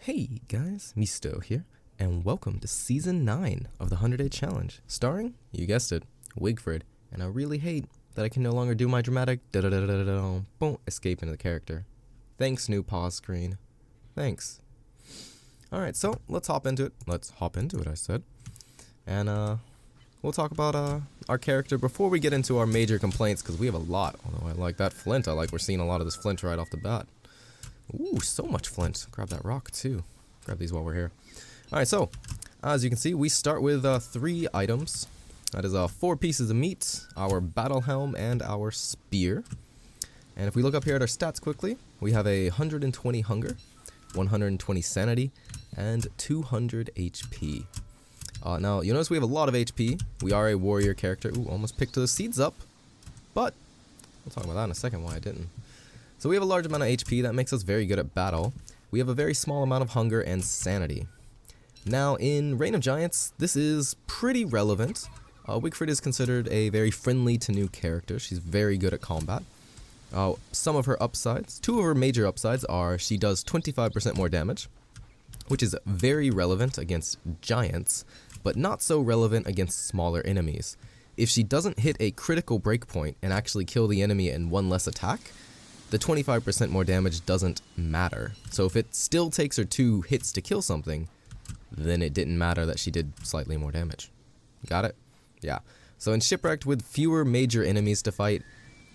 Hey guys, Misuto here, and welcome to Season 9 of the 100 Day Challenge, starring, you guessed it, Wigfrid, and I really hate that I can no longer do my dramatic boom escape into the character. Thanks, new pause screen. Thanks. Alright, so let's hop into it. Let's hop into it, I said. And we'll talk about our character before we get into our major complaints, because we have a lot. Although I like that flint. I like we're seeing a lot of this flint right off the bat. Ooh, so much flint. Grab that rock too. Grab these while we're here. Alright, so as you can see, we start with 3 items. That is 4 pieces of meat, our battle helm, and our spear. And if we look up here at our stats quickly, we have 120 hunger, 120 sanity, and 200 HP. Now, you notice we have a lot of HP. We are a warrior character. Ooh, almost picked the seeds up. But we'll talk about that in a second, why I didn't. So we have a large amount of HP. That makes us very good at battle. We have a very small amount of hunger and sanity. Now, in Reign of Giants, this is pretty relevant. Wigfrid is considered a very friendly to new character. She's very good at combat. Some of her upsides, 2 of her major upsides are she does 25% more damage, which is very relevant against giants, but not so relevant against smaller enemies. If she doesn't hit a critical breakpoint and actually kill the enemy in 1 less attack, the 25% more damage doesn't matter. So if it still takes her 2 hits to kill something, then it didn't matter that she did slightly more damage. Got it? Yeah. So in Shipwrecked, with fewer major enemies to fight,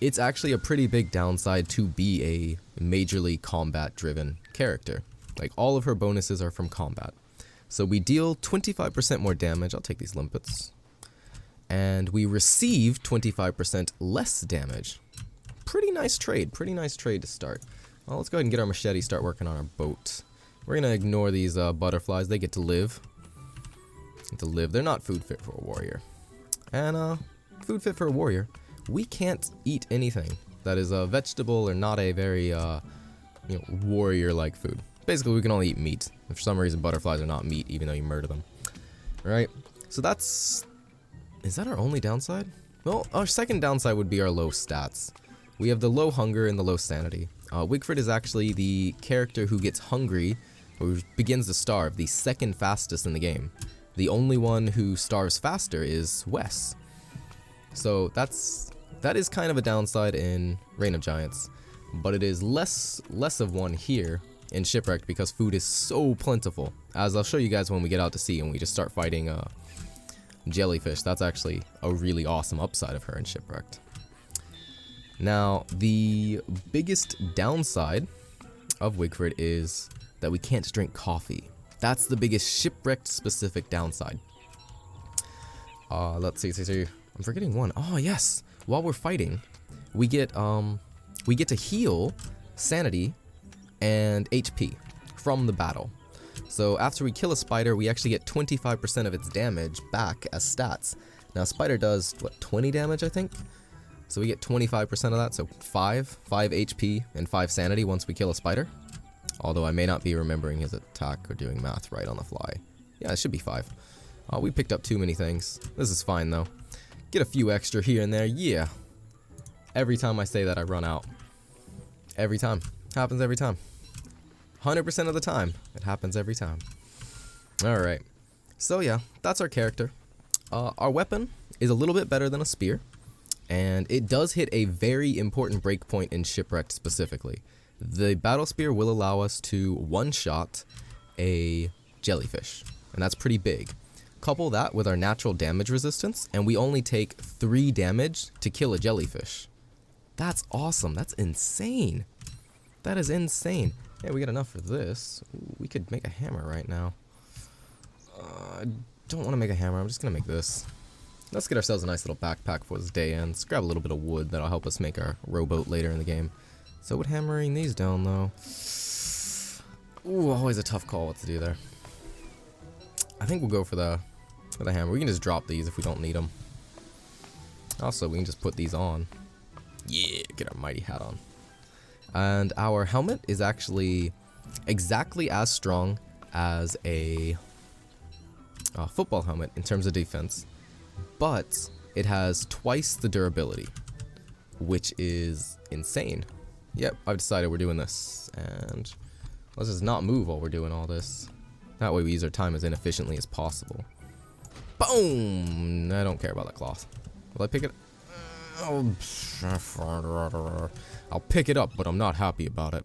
it's actually a pretty big downside to be a majorly combat-driven character. Like, all of her bonuses are from combat. So we deal 25% more damage. I'll take these limpets. And we receive 25% less damage. Pretty nice trade to start. Well, let's go ahead and get our machete, start working on our boat. We're gonna ignore these butterflies. They get to live. They're not food fit for a warrior. And food fit for a warrior, we can't eat anything that is a vegetable or not a very warrior-like food. Basically, we can only eat meat. And for some reason, butterflies are not meat, even though you murder them. Right? So is that our only downside? Well, our second downside would be our low stats. We have the low hunger and the low sanity. Wigfrid is actually the character who gets hungry, or begins to starve, the second fastest in the game. The only one who starves faster is Wes. So that is kind of a downside in Reign of Giants, but it is less of one here in Shipwrecked because food is so plentiful. As I'll show you guys when we get out to sea and we just start fighting jellyfish. That's actually a really awesome upside of her in Shipwrecked. Now, the biggest downside of Wigfrid is that we can't drink coffee. That's the biggest Shipwrecked specific downside. Let's see. I'm forgetting one. Oh, yes. While we're fighting, we get to heal sanity and HP from the battle. So after we kill a spider, we actually get 25% of its damage back as stats. Now, a spider does, 20 damage, I think? So we get 25% of that, so 5 HP and 5 sanity once we kill a spider. Although I may not be remembering his attack or doing math right on the fly. Yeah, it should be 5. We picked up too many things. This is fine though. Get a few extra here and there, yeah. Every time I say that, I run out. Every time. Happens every time. 100% of the time. It happens every time. Alright. So yeah, that's our character. Our weapon is a little bit better than a spear. And it does hit a very important breakpoint in Shipwrecked specifically. The battle spear will allow us to one-shot a jellyfish, and that's pretty big. Couple that with our natural damage resistance, and we only take 3 damage to kill a jellyfish. That's awesome. That's insane. That is insane. Yeah, we got enough for this. Ooh, we could make a hammer right now. I don't want to make a hammer. I'm just going to make this. Let's get ourselves a nice little backpack before this day ends. Grab a little bit of wood that'll help us make our rowboat later in the game. So with hammering these down though. Ooh, always a tough call what to do there. I think we'll go for the hammer. We can just drop these if we don't need them. Also, we can just put these on. Yeah, get our mighty hat on. And our helmet is actually exactly as strong as a football helmet in terms of defense. But it has twice the durability, which is insane. Yep, I've decided we're doing this, and Let's just not move while we're doing all this. That way we use our time as inefficiently as possible. Boom! I don't care about that cloth. Will I pick it? I'll pick it up, but I'm not happy about it.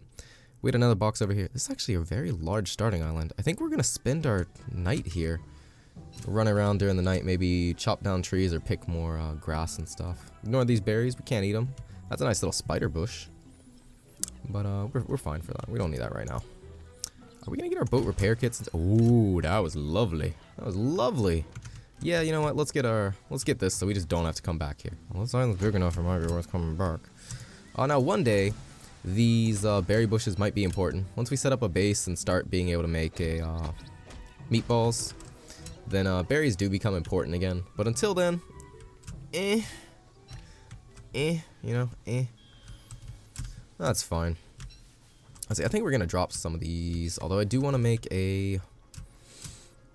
We had another box over here. This is actually a very large starting island. I think we're gonna spend our night here. Run around during the night, maybe chop down trees or pick more grass and stuff. Ignore these berries, we can't eat them. That's a nice little spider bush. But we're fine for that. We don't need that right now. Are we gonna get our boat repair kits? Ooh, that was lovely. That was lovely. Yeah, you know what? Let's get this so we just don't have to come back here. Well, this island's big enough for my be worth coming back. Now one day, these berry bushes might be important. Once we set up a base and start being able to make a meatballs, then berries do become important again. But until then, you know, that's fine. Let's see, I think we're gonna drop some of these, although I do want to make a...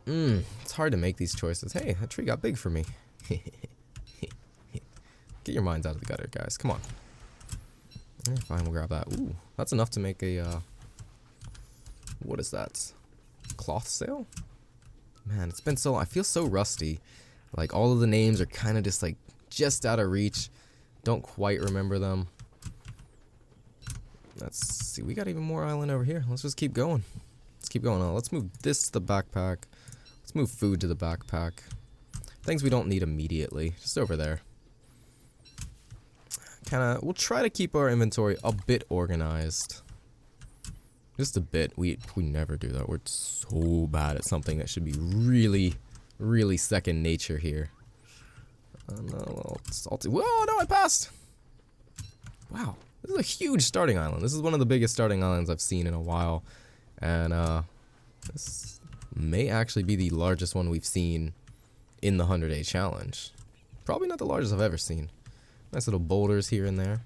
it's hard to make these choices. Hey, that tree got big for me. Get your minds out of the gutter, guys. Come on. Yeah, fine, we'll grab that. Ooh, that's enough to make a, what is that? Cloth sail? Man, it's been so long. I feel so rusty. Like, all of the names are kind of just, like, just out of reach. Don't quite remember them. Let's see. We got even more island over here. Let's just keep going. Let's keep going on. Let's move this to the backpack. Let's move food to the backpack. Things we don't need immediately. Just over there. We'll try to keep our inventory a bit organized. Just a bit. We never do that. We're so bad at something that should be really, really second nature here. No, salty. Whoa, no, I passed! Wow. This is a huge starting island. This is one of the biggest starting islands I've seen in a while. And, this may actually be the largest one we've seen in the 100-day challenge. Probably not the largest I've ever seen. Nice little boulders here and there.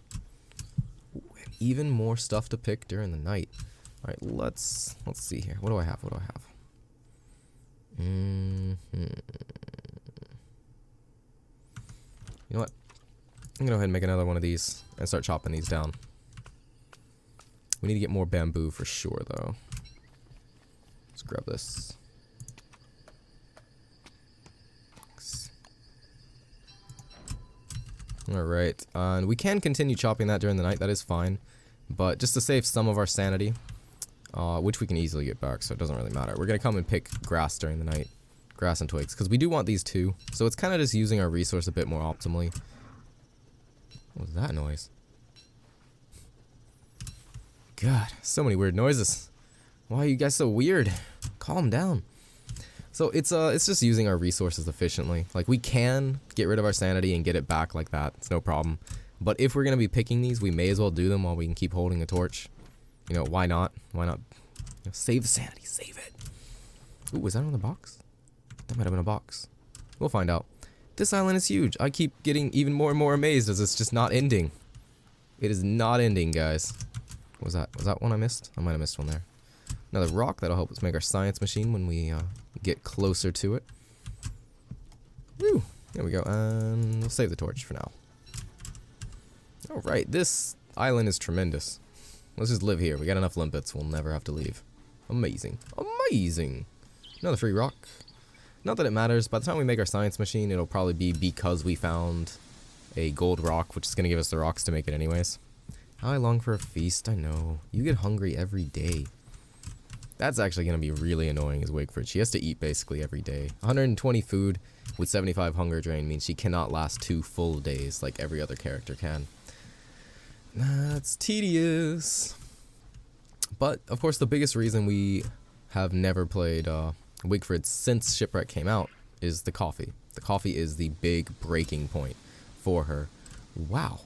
Ooh, and even more stuff to pick during the night. All right, let's see here. What do I have? What do I have? You know what? I'm gonna go ahead and make another one of these and start chopping these down. We need to get more bamboo for sure, though. Let's grab this. Alright, and we can continue chopping that during the night, that is fine. But just to save some of our sanity, which we can easily get back, so it doesn't really matter. We're going to come and pick grass during the night. Grass and twigs, because we do want these too. So it's kind of just using our resource a bit more optimally. What was that noise? God, so many weird noises. Why are you guys so weird? Calm down. So it's just using our resources efficiently. Like, we can get rid of our sanity and get it back like that. It's no problem. But if we're going to be picking these, we may as well do them while we can keep holding a torch. You know, why not? Why not? You know, save the sanity. Save it. Ooh, was that on the box? That might have been a box. We'll find out. This island is huge. I keep getting even more and more amazed as it's just not ending. It is not ending, guys. What was that? Was that one I missed? I might have missed one there. Another rock. That'll help us make our science machine when we get closer to it. Woo! There we go. And we'll save the torch for now. Alright, this island is tremendous. Let's just live here. We got enough limpets. We'll never have to leave. Amazing. Amazing! Another free rock. Not that it matters. By the time we make our science machine, it'll probably be because we found a gold rock, which is going to give us the rocks to make it anyways. How I long for a feast, I know. You get hungry every day. That's actually going to be really annoying as Wigfrid. She has to eat basically every day. 120 food with 75 hunger drain means she cannot last 2 full days like every other character can. That's tedious. But, of course, the biggest reason we have never played Wigfrid since Shipwreck came out is the coffee. The coffee is the big breaking point for her. Wow.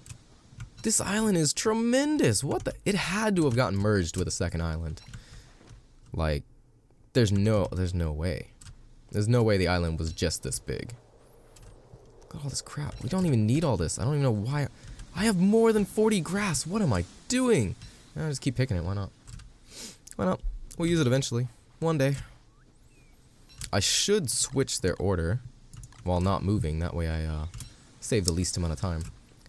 This island is tremendous. What the? It had to have gotten merged with a second island. Like, there's no way. There's no way the island was just this big. Look at all this crap. We don't even need all this. I don't even know why. I have more than 40 grass. What am I doing? I'll just keep picking it. Why not? Why not? We'll use it eventually. One day. I should switch their order while not moving. That way I save the least amount of time.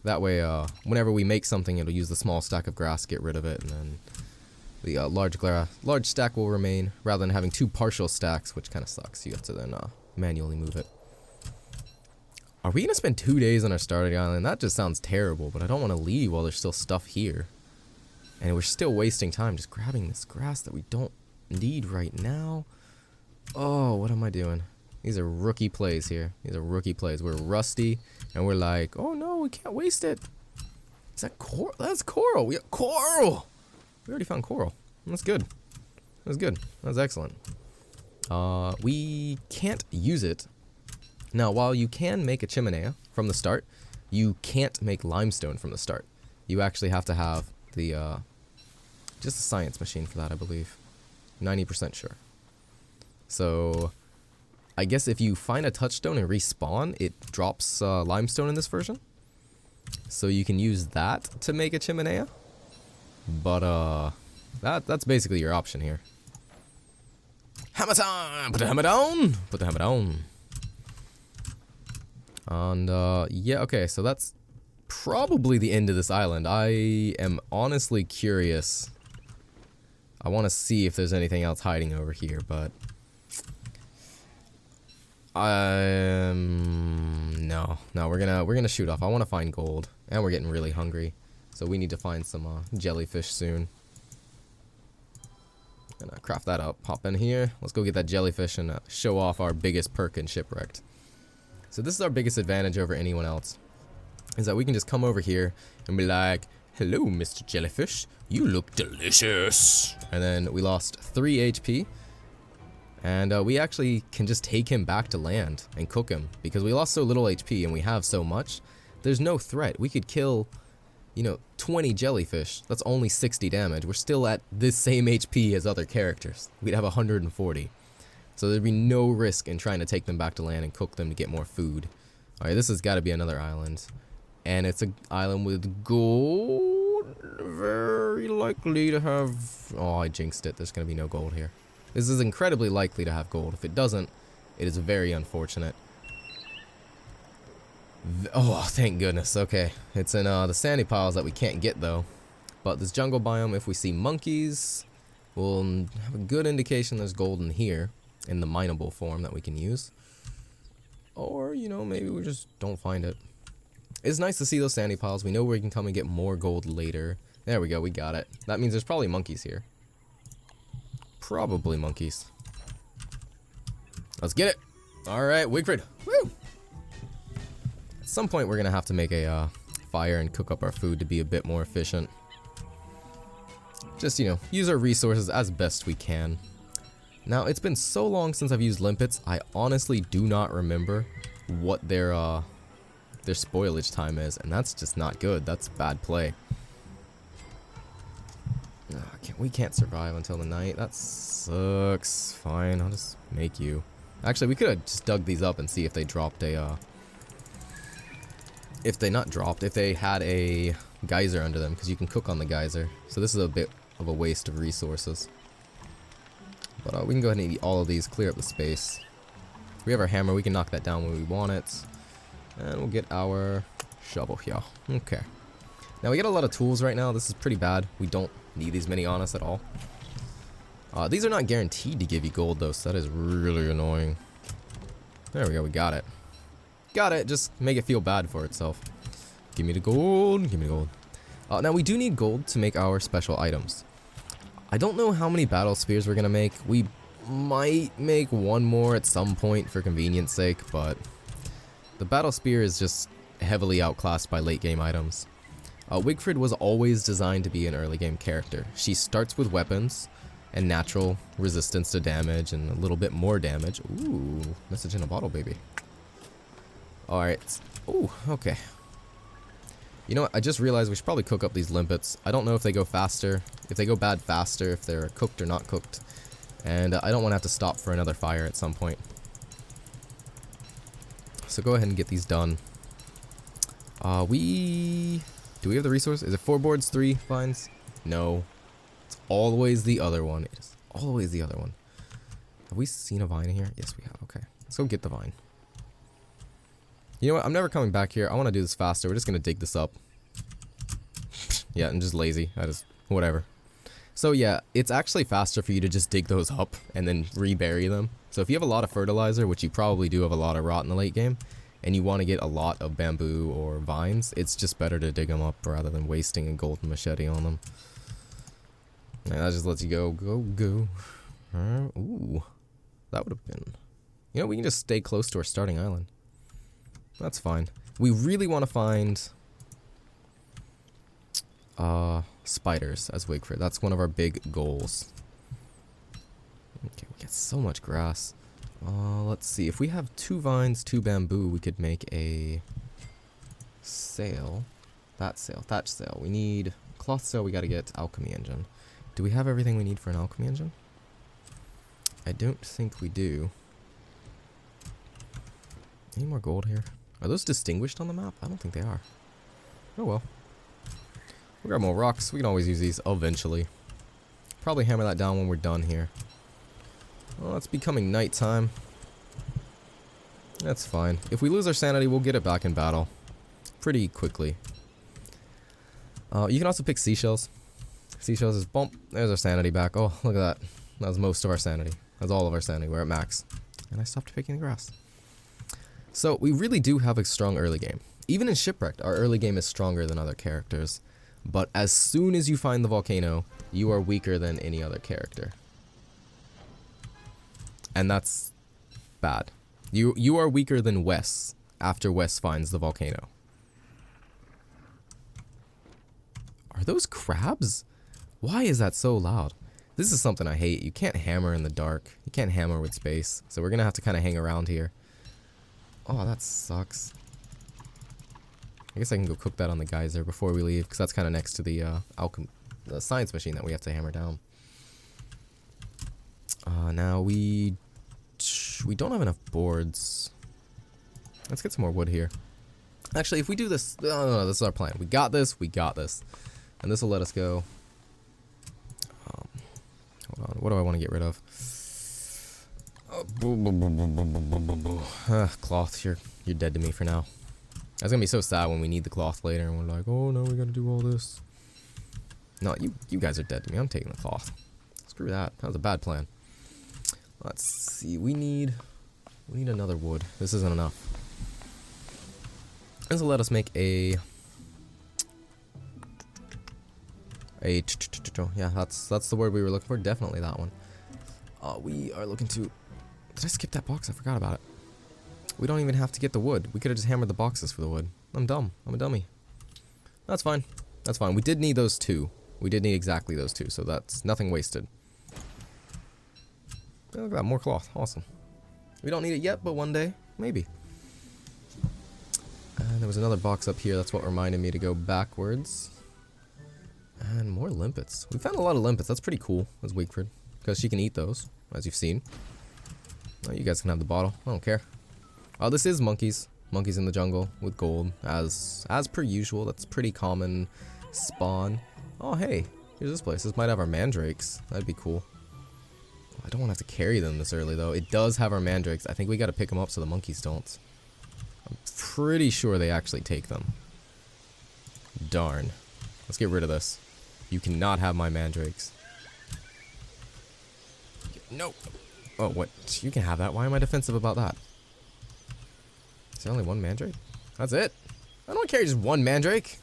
That way, whenever we make something, it'll use the small stack of grass, get rid of it, and then The large stack will remain, rather than having 2 partial stacks, which kind of sucks. You have to then manually move it. Are we going to spend 2 days on our starting island? That just sounds terrible, but I don't want to leave while there's still stuff here. And we're still wasting time just grabbing this grass that we don't need right now. Oh, what am I doing? These are rookie plays here. These are rookie plays. We're rusty, and we're like, oh no, we can't waste it. Is that coral? That's coral. We got coral. We already found coral. That's good. That was good. That was excellent. We can't use it. Now, while you can make a chimenea from the start, you can't make limestone from the start. You actually have to have the, just a science machine for that, I believe. 90% sure. So, I guess if you find a touchstone and respawn, it drops limestone in this version. So you can use that to make a chimenea. But, that's basically your option here. Hammer time! Put the hammer down! Put the hammer down. And, yeah, okay, so that's probably the end of this island. I am honestly curious. I want to see if there's anything else hiding over here, but... no, we're gonna shoot off. I want to find gold, and we're getting really hungry, so we need to find some, jellyfish soon. Gonna craft that up, pop in here. Let's go get that jellyfish and show off our biggest perk in Shipwrecked. So this is our biggest advantage over anyone else, is that we can just come over here and be like, hello, Mr. Jellyfish, you look delicious. And then we lost 3 HP, and we actually can just take him back to land and cook him, because we lost so little HP and we have so much. There's no threat. We could kill, you know, 20 jellyfish. That's only 60 damage. We're still at this same HP as other characters. We'd have 140. So there'd be no risk in trying to take them back to land and cook them to get more food. Alright, this has got to be another island. And it's an island with gold. Very likely to have... Oh, I jinxed it. There's going to be no gold here. This is incredibly likely to have gold. If it doesn't, it is very unfortunate. Oh, thank goodness. Okay. It's in the sandy piles that we can't get, though. But this jungle biome, if we see monkeys, we'll have a good indication there's gold in here, in the mineable form that we can use. Or, you know, maybe we just don't find it. It's nice to see those sandy piles. We know we can come and get more gold later. There we go, we got it. That means there's probably monkeys here. Probably monkeys. Let's get it! Alright, Wigfrid. Woo! At some point we're gonna have to make a fire and cook up our food to be a bit more efficient. Just, you know, use our resources as best we can. Now, it's been so long since I've used limpets, I honestly do not remember what their spoilage time is, and that's just not good. That's bad play. We can't survive until the night. That sucks. Fine, I'll just make you. Actually, we could have just dug these up and see if they dropped a, if they had a geyser under them, because you can cook on the geyser. So this is a bit of a waste of resources. But we can go ahead and eat all of these, clear up the space. We have our hammer, we can knock that down when we want it. And we'll get our shovel here. Okay. Now we get a lot of tools right now. This is pretty bad. We don't need these many on us at all. These are not guaranteed to give you gold though, so that is really annoying. There we go, we got it. Got it, just make it feel bad for itself. Give me the gold, give me the gold. Now we do need gold to make our special items. I don't know how many battle spears we're gonna make. We might make one more at some point for convenience sake, but the battle spear is just heavily outclassed by late game items. Wigfrid was always designed to be an early game character. She starts with weapons and natural resistance to damage and a little bit more damage. Ooh, message in a bottle, baby. Alright. Ooh, okay. You know what, I just realized we should probably cook up these limpets. I don't know if they go faster, if they go bad faster, if they're cooked or not cooked. And I don't want to have to stop for another fire at some point. So go ahead and get these done. Do we have the resource? Is it 4 boards, 3 vines? No. It's always the other one. It is always the other one. Have we seen a vine in here? Yes, we have. Okay. Let's go get the vine. You know what? I'm never coming back here. I want to do this faster. We're just going to dig this up. Yeah, I'm just lazy. Whatever. So yeah, it's actually faster for you to just dig those up and then rebury them. So if you have a lot of fertilizer, which you probably do have a lot of rot in the late game, and you want to get a lot of bamboo or vines, it's just better to dig them up rather than wasting a golden machete on them. And that just lets you go. Ooh, that would have been... You know, we can just stay close to our starting island. That's fine. We really want to find... spiders as Wigfrid. That's one of our big goals. Okay, we get so much grass. Let's see. If we have 2 vines, 2 bamboo, we could make a sail. Thatch sail. We need cloth sail. We gotta get alchemy engine. Do we have everything we need for an alchemy engine? I don't think we do. Any more gold here? Are those distinguished on the map? I don't think they are. Oh well. We'll grab more rocks. We can always use these eventually. Probably hammer that down when we're done here. Well, it's becoming nighttime. That's fine. If we lose our sanity, we'll get it back in battle pretty quickly. You can also pick seashells. Seashells is bump. There's our sanity back. Oh, look at that. That was most of our sanity. That's all of our sanity. We're at max. And I stopped picking the grass. So we really do have a strong early game. Even in Shipwrecked, our early game is stronger than other characters. But as soon as you find the volcano, you are weaker than any other character. And that's bad. You are weaker than Wes after Wes finds the volcano. Are those crabs? Why is that so loud? This is something I hate. You can't hammer in the dark. You can't hammer with space. So we're going to have to kind of hang around here. Oh, that sucks. I guess I can go cook that on the geyser before we leave, because that's kind of next to the the science machine that we have to hammer down. Now we don't have enough boards. Let's get some more wood here. Actually, if we do this, no, this is our plan. We got this, and this will let us go. Hold on, what do I want to get rid of? Cloth, you're dead to me for now. That's gonna be so sad when we need the cloth later and we're like, oh no, we gotta do all this. No, you guys are dead to me. I'm taking the cloth. Screw that. That was a bad plan. Let's see. We need another wood. This isn't enough. This will let us make yeah, that's the word we were looking for. Definitely that one. We are looking to... Did I skip that box? I forgot about it. We don't even have to get the wood. We could have just hammered the boxes for the wood. I'm dumb. I'm a dummy. That's fine. That's fine. We did need those 2. We did need exactly those 2, so that's nothing wasted. Oh, look at that. More cloth. Awesome. We don't need it yet, but one day, maybe. And there was another box up here. That's what reminded me to go backwards. And more limpets. We found a lot of limpets. That's pretty cool. That's Wigfrid. Because she can eat those, as you've seen. Oh, you guys can have the bottle. I don't care. Oh, this is monkeys. Monkeys in the jungle with gold. As per usual. That's pretty common spawn. Oh, hey. Here's this place. This might have our mandrakes. That'd be cool. I don't want to have to carry them this early, though. It does have our mandrakes. I think we got to pick them up so the monkeys don't. I'm pretty sure they actually take them. Darn. Let's get rid of this. You cannot have my mandrakes. Nope. Oh, what? You can have that. Why am I defensive about that? Is there only one mandrake? That's it? I don't carry just one mandrake.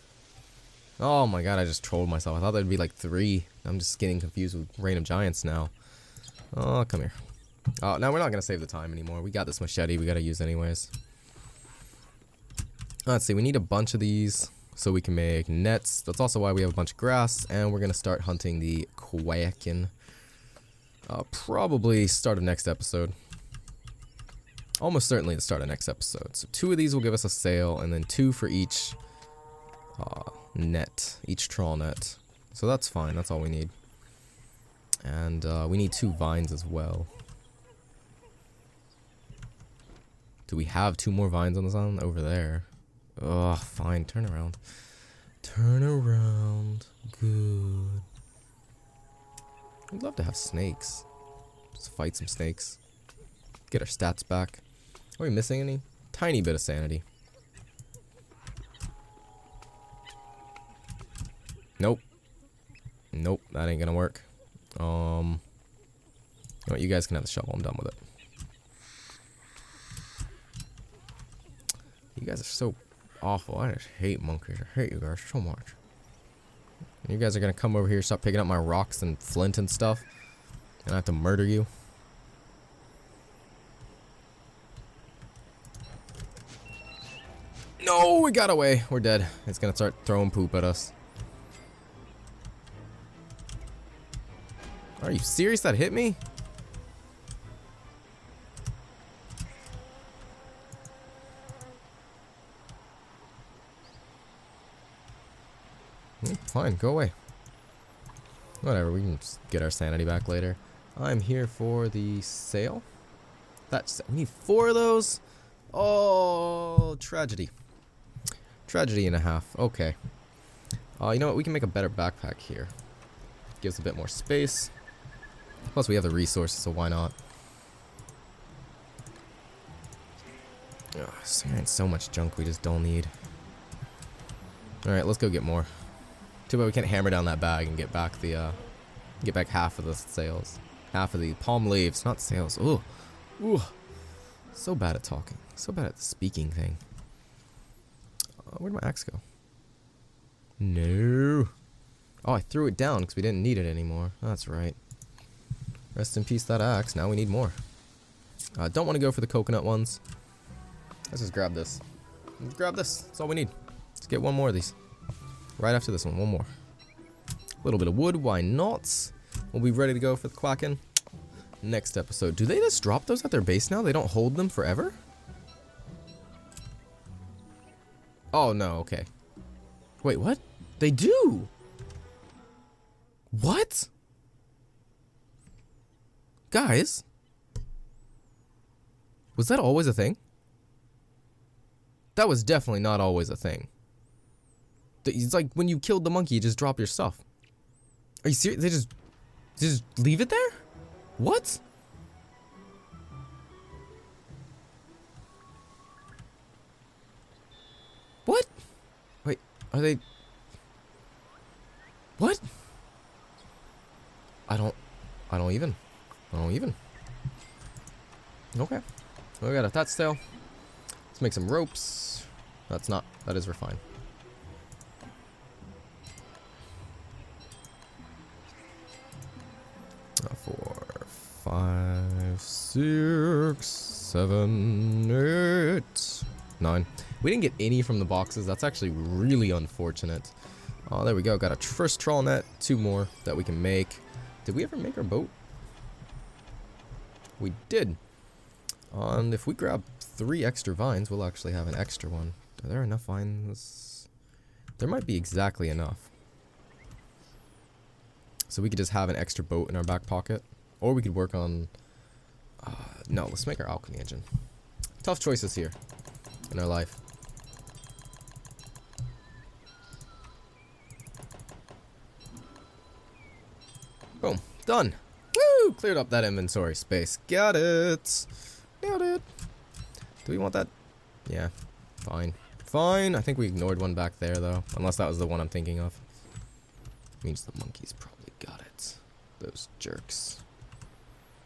Oh my god, I just trolled myself. I thought there'd be like 3. I'm just getting confused with Reign of Giants now. Oh, come here. Oh, now we're not going to save the time anymore. We got this machete we got to use anyways. Let's see, we need a bunch of these so we can make nets. That's also why we have a bunch of grass, and we're going to start hunting the Quacken. Probably start of next episode. Almost certainly the start of next episode. So 2 of these will give us a sail, and then 2 for each net, each trawl net. So that's fine, that's all we need. And we need 2 vines as well. Do we have 2 more vines on this island? Over there. Ugh, fine, turn around. Turn around. Good. I'd love to have snakes. Just fight some snakes. Get our stats back. Are we missing any? Tiny bit of sanity. Nope. Nope, that ain't gonna work. You know what, you guys can have the shovel. I'm done with it. You guys are so awful. I just hate monkeys. I hate you guys so much. You guys are gonna come over here, start picking up my rocks and flint and stuff, and I have to murder you. No, we got away. We're dead. It's gonna start throwing poop at us. Are you serious? That hit me? Fine, go away. Whatever, we can just get our sanity back later. I'm here for the sale. We need 4 of those? Oh, tragedy. Tragedy and a half. Okay. You know what? We can make a better backpack here. Gives a bit more space. Plus, we have the resources, so why not? Ugh, so much junk we just don't need. Alright, let's go get more. Too bad we can't hammer down that bag and get back half of the sails. Half of the palm leaves, not sails. Ooh. Ooh. So bad at talking. So bad at the speaking thing. Where'd my axe go? No. Oh, I threw it down because we didn't need it anymore. That's right. Rest in peace, that axe. Now we need more. Don't want to go for the coconut ones. Let's just grab this. Let's grab this. That's all we need. Let's get one more of these. Right after this one. One more. A little bit of wood. Why not? We'll be ready to go for the quacking next episode. Do they just drop those at their base now? They don't hold them forever? Oh, no. Okay. Wait, what? They do! What? Guys? Was that always a thing? That was definitely not always a thing. It's like when you killed the monkey, you just drop your stuff. Are you serious? They just leave it there? What? What? Wait, are they... What? I don't even. Okay. We got a that stale. Let's make some ropes. That is refined. 4, 5, 6, 7, 8, 9. We didn't get any from the boxes. That's actually really unfortunate. Oh, there we go. Got a first trawl net. 2 more that we can make. Did we ever make our boat? We did. And if we grab 3 extra vines, we'll actually have an extra one. Are there enough vines? There might be exactly enough. So we could just have an extra boat in our back pocket. Or we could work on... no, let's make our alchemy engine. Tough choices here in our life. Boom. Done. Woo! Cleared up that inventory space. Got it. Got it. Do we want that? Yeah. Fine. Fine. I think we ignored one back there, though. Unless that was the one I'm thinking of. Means the monkeys probably got it. Those jerks.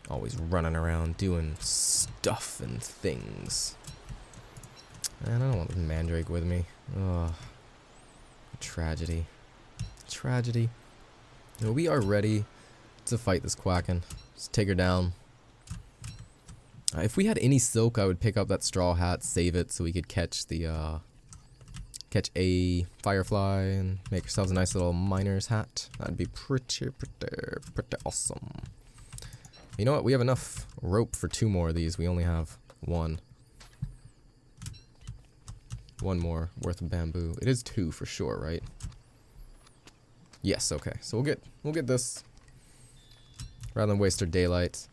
Always running around doing stuff and things. And I don't want the mandrake with me. Ugh. Tragedy. Tragedy. You know, we are ready to fight this quacken. Just take her down. If we had any silk, I would pick up that straw hat, save it so we could catch the catch a firefly and make ourselves a nice little miner's hat. That'd be pretty awesome. You know what? We have enough rope for 2 more of these. We only have 1. 1 more worth of bamboo. It is 2 for sure, right? Yes. Okay. So we'll get this rather than waste our daylight.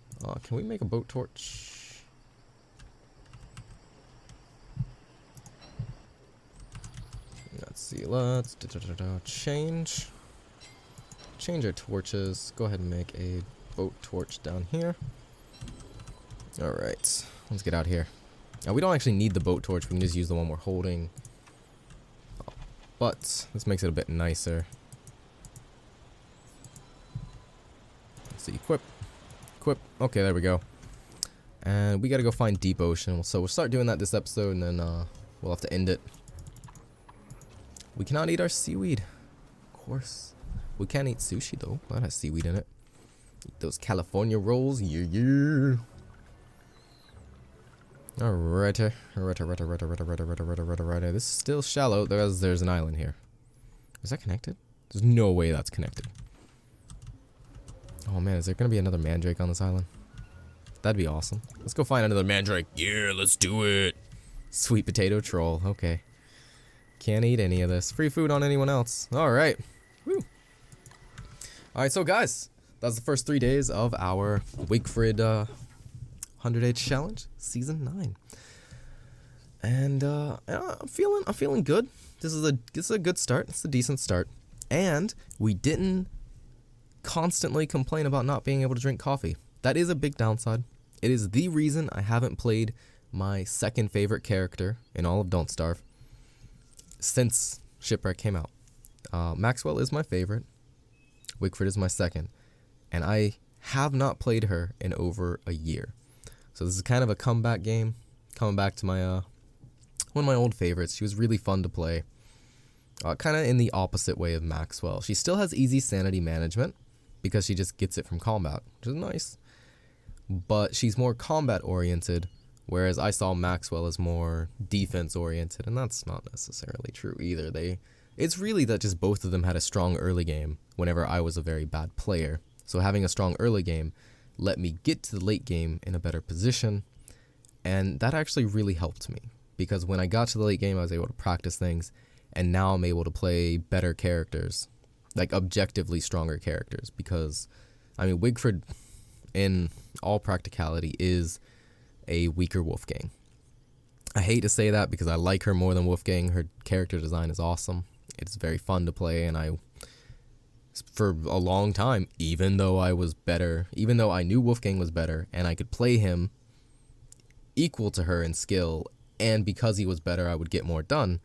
Can we make a boat torch? Let's see. Let's change our torches. Go ahead and make a boat torch down here. All right. Let's get out here. Now, we don't actually need the boat torch. We can just use the one we're holding. But this makes it a bit nicer. see, equip. Okay, there we go. And we gotta go find Deep Ocean. So we'll start doing that this episode, and then we'll have to end it. We cannot eat our seaweed. Of course. We can eat sushi, though. That has seaweed in it. Eat those California rolls. Yeah. Alright. This is still shallow. There's an island here. Is that connected? There's no way that's connected. Oh man, is there gonna be another mandrake on this island? That'd be awesome. Let's go find another mandrake. Yeah, let's do it. Sweet potato troll. Okay. Can't eat any of this. Free food on anyone else. Alright. Woo. Alright, so guys, that's the first 3 days of our Wigfrid 100 Age Challenge, Season 9. And I'm feeling good. This is a good start. It's a decent start. And we didn't constantly complain about not being able to drink coffee. That is a big downside. It is the reason I haven't played my second favorite character in all of Don't Starve since Shipwreck came out. Maxwell is my favorite. Wigfrid is my second. And I have not played her in over a year. So this is kind of a comeback game. Coming back to my one of my old favorites. She was really fun to play. Kind of in the opposite way of Maxwell. She still has easy sanity management because she just gets it from combat, which is nice. But she's more combat oriented, whereas I saw Maxwell as more defense oriented, and that's not necessarily true either. It's really that just both of them had a strong early game whenever I was a very bad player. So having a strong early game let me get to the late game in a better position, and that actually really helped me because when I got to the late game I was able to practice things, and now I'm able to play better characters, like objectively stronger characters, because I mean Wigfrid in all practicality is a weaker Wolfgang. I hate to say that because I like her more than Wolfgang. Her character design is awesome. It's very fun to play, and for a long time, even though I knew Wolfgang was better and I could play him equal to her in skill, and because he was better I would get more done,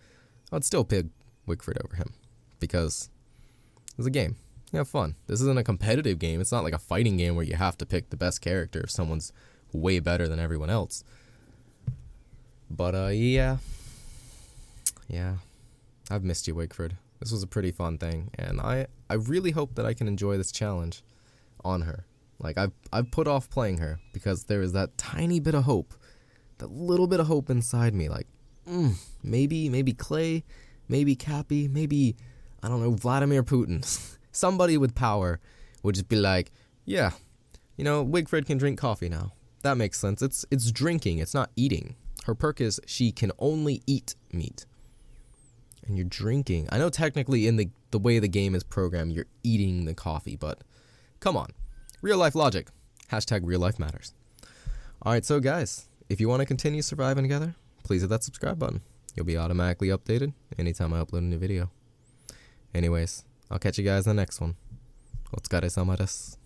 I'd still pick Wigfrid over him because it's a game. You have fun. This isn't a competitive game. It's not like a fighting game where you have to pick the best character if someone's way better than everyone else. But yeah, I've missed you, Wigfrid. This was a pretty fun thing, and I really hope that I can enjoy this challenge on her. Like I've put off playing her because there is that tiny bit of hope, that little bit of hope inside me. Like maybe Clay, maybe Cappy, maybe I don't know, Vladimir Putin. Somebody with power would just be like, yeah, Wigfrid can drink coffee now. That makes sense. It's drinking. It's not eating. Her perk is she can only eat meat. And you're drinking. I know technically in the way the game is programmed, you're eating the coffee, but come on. Real life logic. Hashtag real life matters. Alright, so guys, if you want to continue surviving together, please hit that subscribe button. You'll be automatically updated anytime I upload a new video. Anyways, I'll catch you guys in the next one. Otsukare-sama desu.